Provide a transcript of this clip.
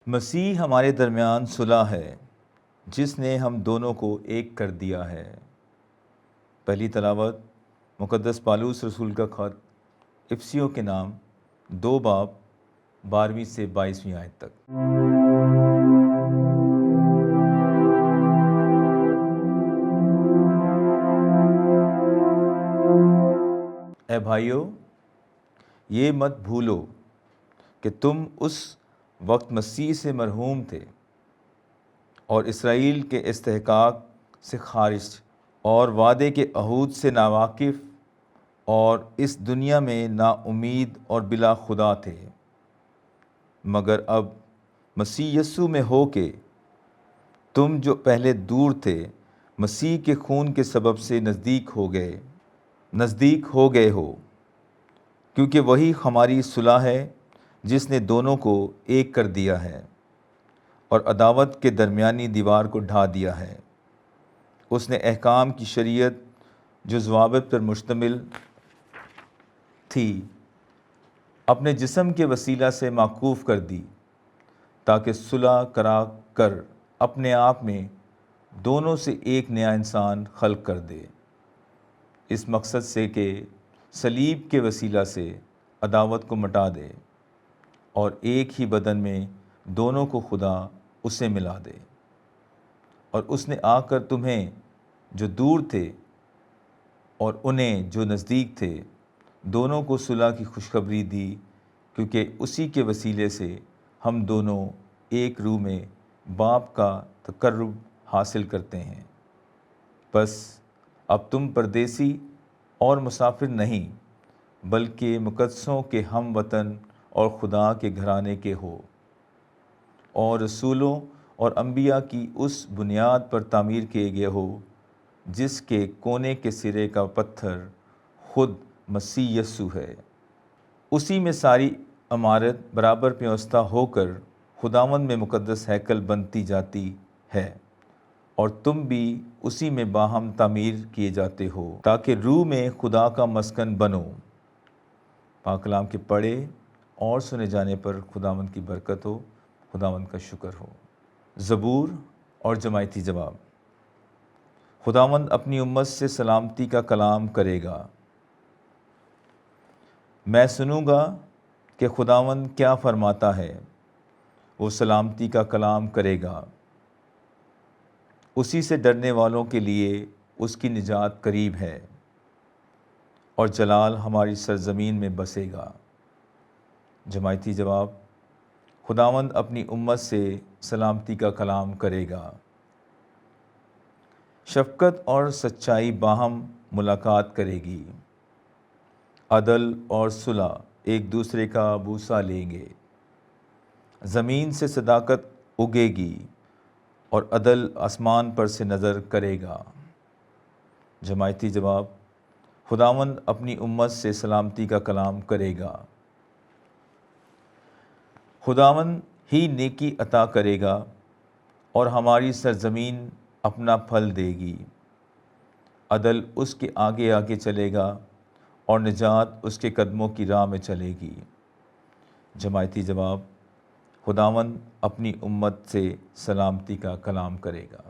مسیح ہمارے درمیان صلح ہے جس نے ہم دونوں کو ایک کر دیا ہے۔ پہلی تلاوت مقدس پالوس رسول کا خط افسیوں کے نام 2 باب 12 سے 22 آیت تک۔ اے بھائیو، یہ مت بھولو کہ تم اس وقت مسیح سے مرحوم تھے اور اسرائیل کے استحقاق سے خارج اور وعدے کے عہود سے ناواقف اور اس دنیا میں نا امید اور بلا خدا تھے، مگر اب مسیح یسوع میں ہو کے تم جو پہلے دور تھے مسیح کے خون کے سبب سے نزدیک ہو گئے ہو، کیونکہ وہی ہماری صلح ہے جس نے دونوں کو ایک کر دیا ہے اور عداوت کے درمیانی دیوار کو ڈھا دیا ہے۔ اس نے احکام کی شریعت جو ضوابط پر مشتمل تھی اپنے جسم کے وسیلہ سے موقوف کر دی، تاکہ صلح کرا کر اپنے آپ میں دونوں سے ایک نیا انسان خلق کر دے، اس مقصد سے کہ صلیب کے وسیلہ سے عداوت کو مٹا دے اور ایک ہی بدن میں دونوں کو خدا اسے ملا دے۔ اور اس نے آ کر تمہیں جو دور تھے اور انہیں جو نزدیک تھے دونوں کو صلح کی خوشخبری دی، کیونکہ اسی کے وسیلے سے ہم دونوں ایک روح میں باپ کا تقرب حاصل کرتے ہیں۔ بس اب تم پردیسی اور مسافر نہیں، بلکہ مقدسوں کے ہم وطن اور خدا کے گھرانے کے ہو، اور رسولوں اور انبیاء کی اس بنیاد پر تعمیر کیے گئے ہو جس کے کونے کے سرے کا پتھر خود مسیح یسوع ہے۔ اسی میں ساری عمارت برابر پیوستہ ہو کر خداوند میں مقدس ہیکل بنتی جاتی ہے، اور تم بھی اسی میں باہم تعمیر کیے جاتے ہو تاکہ روح میں خدا کا مسکن بنو۔ پاک کلام کے پڑھے اور سنے جانے پر خداوند کی برکت ہو، خداوند کا شکر ہو۔ زبور اور جماعتی جواب۔ خداوند اپنی امت سے سلامتی کا کلام کرے گا۔ میں سنوں گا کہ خداوند کیا فرماتا ہے، وہ سلامتی کا کلام کرے گا۔ اسی سے ڈرنے والوں کے لیے اس کی نجات قریب ہے، اور جلال ہماری سرزمین میں بسے گا۔ جماعتی جواب۔ خداوند اپنی امت سے سلامتی کا کلام کرے گا۔ شفقت اور سچائی باہم ملاقات کرے گی، عدل اور صلح ایک دوسرے کا بوسہ لیں گے۔ زمین سے صداقت اگے گی اور عدل آسمان پر سے نظر کرے گا۔ جماعتی جواب۔ خداوند اپنی امت سے سلامتی کا کلام کرے گا۔ خداوند ہی نیکی عطا کرے گا اور ہماری سرزمین اپنا پھل دے گی۔ عدل اس کے آگے آگے چلے گا اور نجات اس کے قدموں کی راہ میں چلے گی۔ جماعتی جواب۔ خداوند اپنی امت سے سلامتی کا کلام کرے گا۔